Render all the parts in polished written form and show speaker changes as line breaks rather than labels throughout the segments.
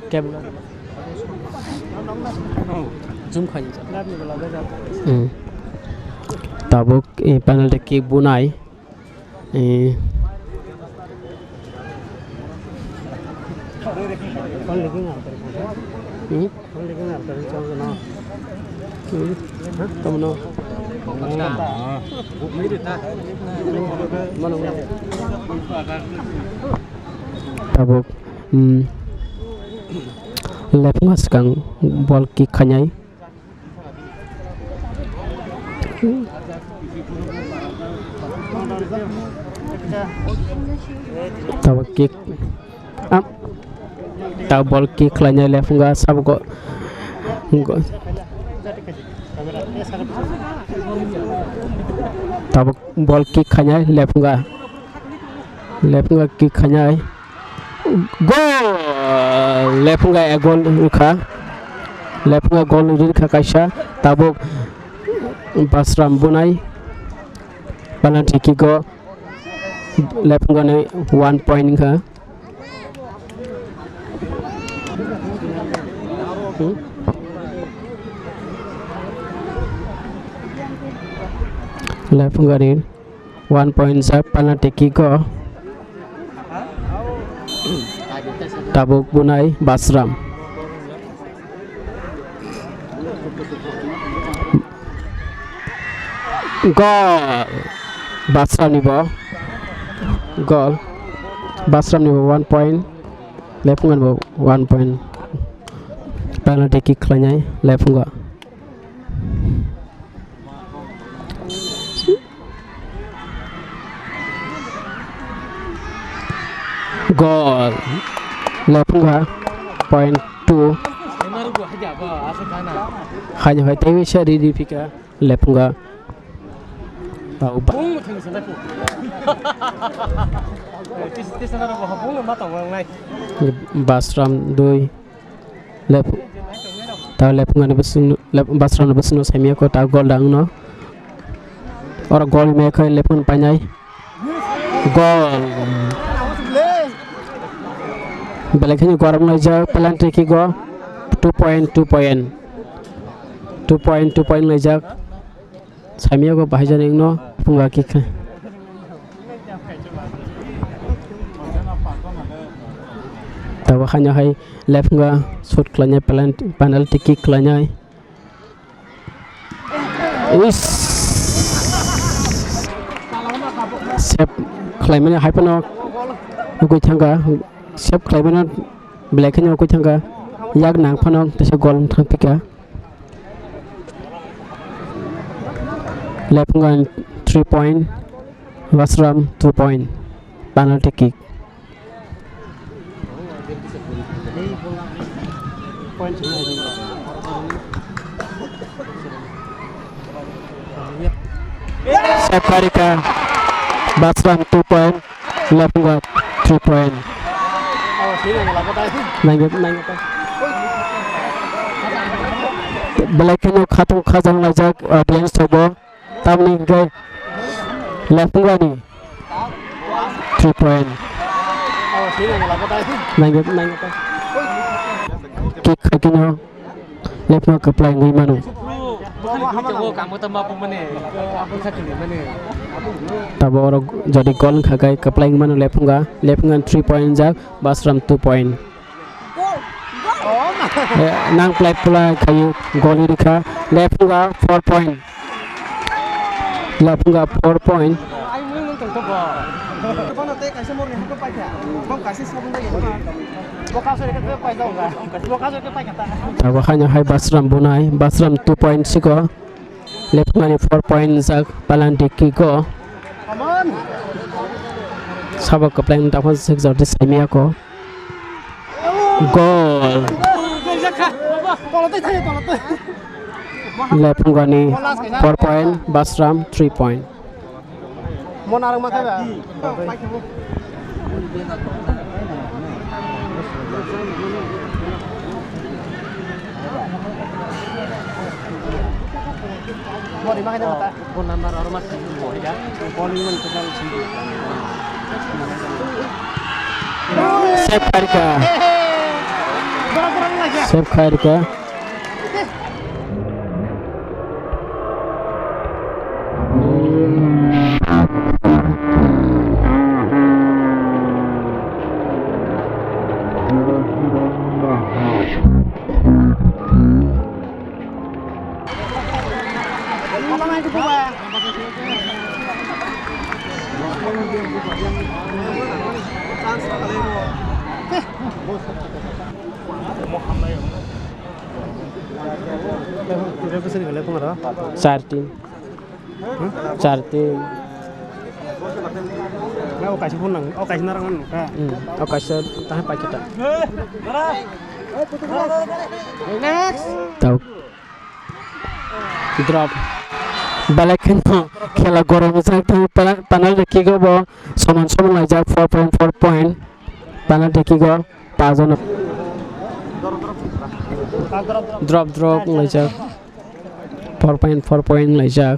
Kem zoom khai tabuk penalty kick bunai tabuk left ngas kang ball kick khanyai tabuk kick tab ball kick khanyai left ngas sab go tabuk ball kick khanyai left ngas kick khanyai goal left ngai goal rikha left ngai goal rikha kaisa tabuk basram bunai penalty kick go left ngai 1 point kha left ngai 1 point sa penalty kick go tabuk bunai basram goal basram nibo goal basram nibo 1 point left ngan 1 point penalty kick khlanyai left nga goal left nga point 2 hanya hai tewi shari di fika left nga tau ba basram doi left ta left nga besun left basram besun semia ko ta gol dang no or gol me khai left pun panyai gol belakangnya garam aja penalty kick go 2 point aja samia go bahajan ingno punga kick tawa hanya hai left nga shoot klanya penalty kick klanya is sep klaimnya hai pano ko thanga sep klaimana belakangnya ko thanga yak nang phanong tese gol thang pika left ngan 3 point basram 2 point penalty kick Sakarika basram 2 point left ngan 3 point nangat belakangnya khatung khajang lajak audience tobo tamni gai left ngani 3 point nangat kick khakino left ma kaplai ngai manu tabo oro jadi gol khagai kaplai manu left ngan 3 point jak basram 2 point nang play pula kayu gol rikha left nga 4 point left nga 4 point hanya hai basram bunai basram 2 point siko left nga 4 point jak penalty kick go sabak kaplang tapon sik jordi samia ko goal left ngani 4 point basram 3 point monarang makai ba mau dimakan mata pun nomor ormas mau ya polling men total Save Karika. Save Karika. चार team
Okas pun nang, okas narangan.
Okas tahan pak kita
Next.
tahu drop balik khela gorong sang tu panel dekhi go bo soman laja 4.4 point panel dekhi go pajon drop laja 4.4 point laja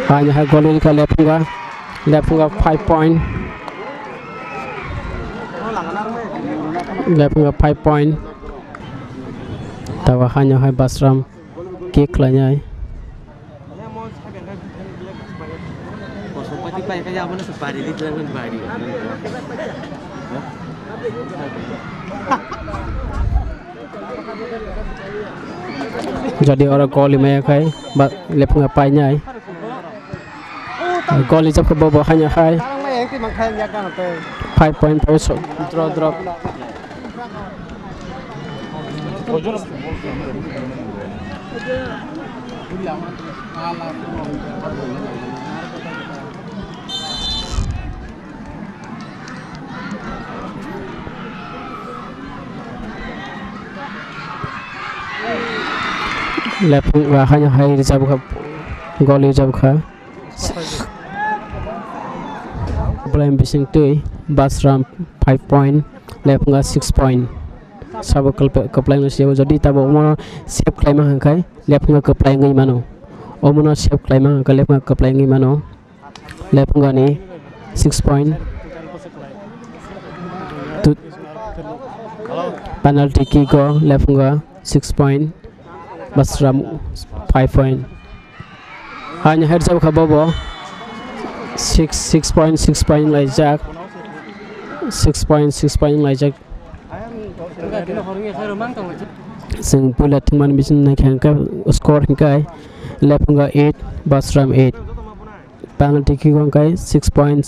hanya golin ka lepunga 5 point lepunga 5 point tawa hanya hai basram kick lanyai
Pati pa kaya mo na sa body dito lang ng body.
jadi orang gol lima kai lepunga pai nyai gol jab ke bobo hanya hai 5 point also drop lepunga hanya hai jab ke gol jab ke Blame bising tu Basram 5 point lepunga 6 point sabo keplay ngai siapa jadi tabo mo save claim hang kai lepunga keplay ngai mano omono save claim hang kai lepunga keplay ngai mano lepunga ni 6 point tu penalty kick go lepunga 6 point Basram 5 point hanya head sabo khabobo 6 point laijak 6 point laijak sing pula teman bisin naik angka skor hingkai lepunga 8 Basram 8 penalty kick hingkai 6 point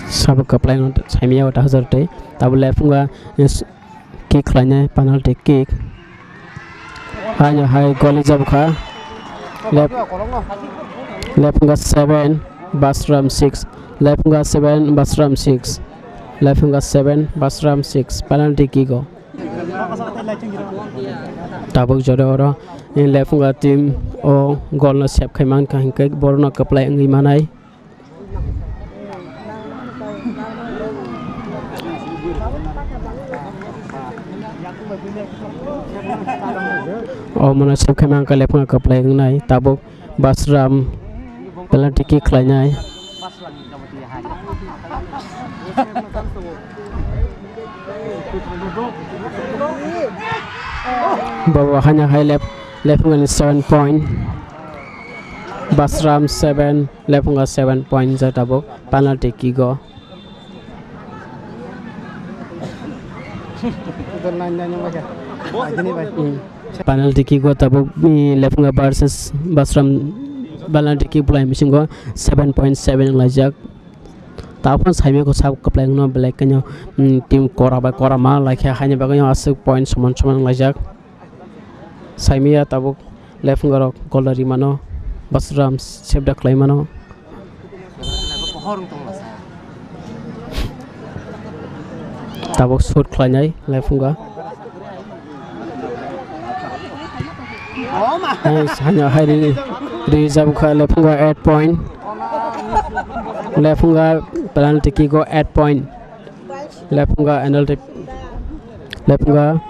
sab kaplai not samia wata hazarte tab lepunga kick lanya penalty kick hanya hai gol jab kha lepunga 7 Basram 6 lepunga 7 Basram 6 lepunga 7 Basram 6 penalty kick go tabuk jore oro in lepunga team o gol na sep khaimang ka hingkai borna kaplai ngi manai oh mana sep khaimang ka lepunga kaplai ngai tabuk Basram penalty kick lanyai bawa hanya high lepunga 7 point Basram 7 lepunga 7 point za tabuk penalty kick go penalty kick go tabuk lepunga versus Basram penalty kick play missing go 7.7 lajak tapon saime ko sab ko play no black kanyo team kora ma like hanya baganyo asuk point somon lajak saime ya tabuk lepunga ro golari mano Basram sebda klay mano tabuk shoot klanyai lepunga hanya hai reserve ka lepunga 8 point lepunga penalty kick go 8 point lepunga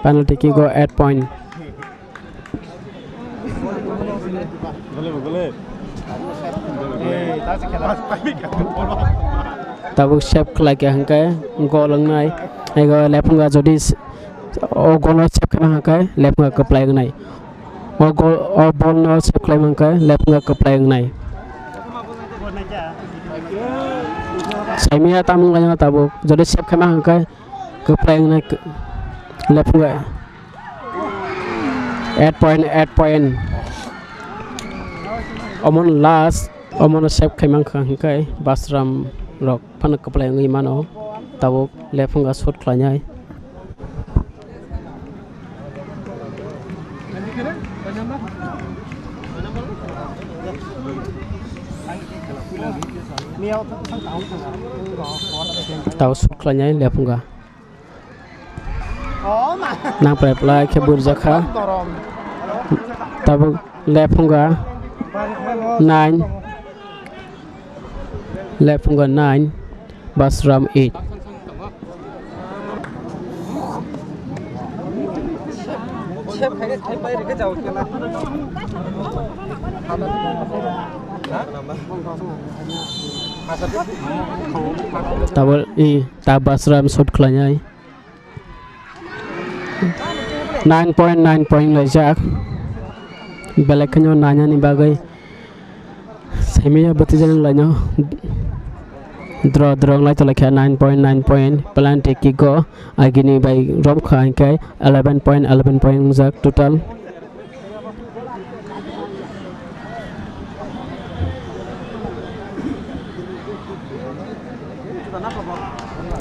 penalty kick go 8 point tabuk shape khlai ke hangkai goal ngai ai go lepunga jodi o goal shape kana hangkai lepunga ka play ngai o goal o ball no shape khlai hangkai lepunga ka play ngai saimia tamung la tabuk jodi shape kana hangkai ka play ngai lepunga 8 point omon last omon shape khaimang hangkai basram rok panak ka play ngai mano tabuk lepunga shot khlanyai tau shot khlanyai lepunga nang play khebur jakha tabuk lepunga 9 lepunga 9 basram 8 tabul basram shot khlanyai 9 point lajak belak kanyo nanya ni bagai semia betijan lanyo draw lai to lakha 9 point penalty kick go agini by rom khan kai 11 point jak total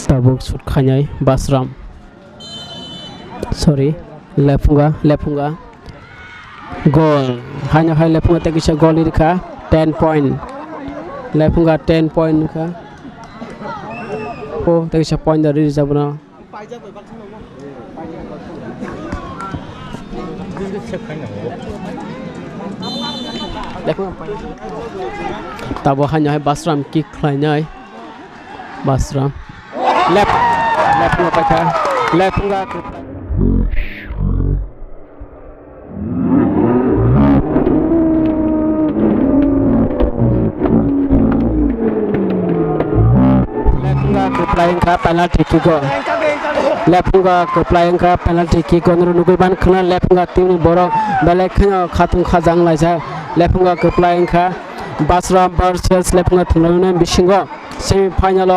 tabuk shot khanyai basram sorry lepunga goal hanya hai lepunga tekisha goal irkha 10 point lepunga 10 point kha oh tekisha point dari jabna tabo hanya hai basram kick khlanyai basram lepunga pakha lepunga playing ka penalty kick go lepunga ko playing ka penalty kick go nugui ban khna lepunga tim borok belek khna khatung khajang laisa lepunga ko playing ka basram versus lepunga thungne bisingo semi final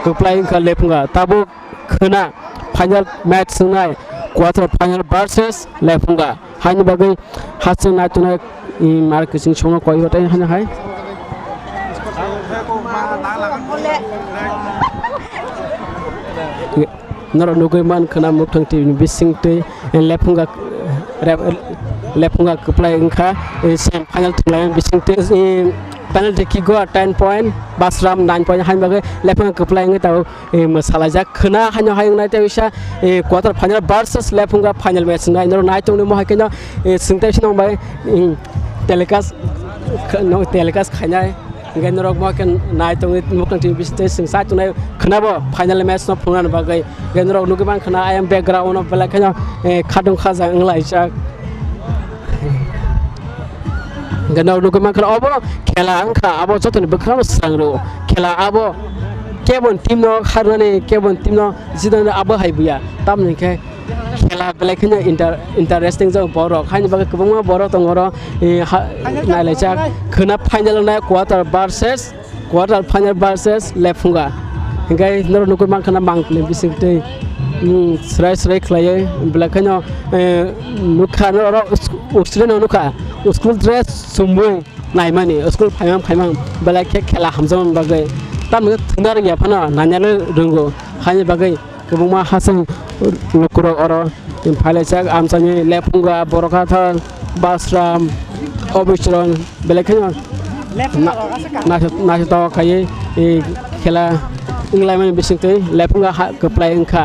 ko playing ka lepunga tabu khna final match sunai quarter final versus lepunga hain bagai hasun na tunai marketing chongno koi hotai hanya hai nor nugui man khana muktang ti bising te lepunga ko playing ka sem final thulai bising te penalty kick go 10 point basram 9 point hain bagai lepunga ko playing ta masala ja khana hanyo haing na te bisa quarter final versus lepunga final match ngai nor nai tong mo hakena singte sinong bai telecast khanyai ngai norok mo ken nai tong muktang ti biste singsa tunai khana bo final match no phungan bagai ngai norok nugiban khana I am background no bela khana khadung khaja anglai cha ngai norok nugiban khana obo khela angkha abo jotoni bkhram sangro khela abo kebon team no kharane kebon team no jidan abo haibuya tamni ke khela bela khana interesting jong borok hain bagai kubungma borok tongoro nailai cha khana final na quarter final versus lepunga ngai nor nukui man khana mang ple bisingte srai khlai bela khana nukha no student nukha school dress sumui naimani school phaimang bela khela hamjam bagai tamni thundar ya phana nanyale rungo hain bagai kubungma hasang lukuro oro phale chak amsani lepunga boroka thar basram obishron belekhan na to kai khela inglai man bising te lepunga ka playing kha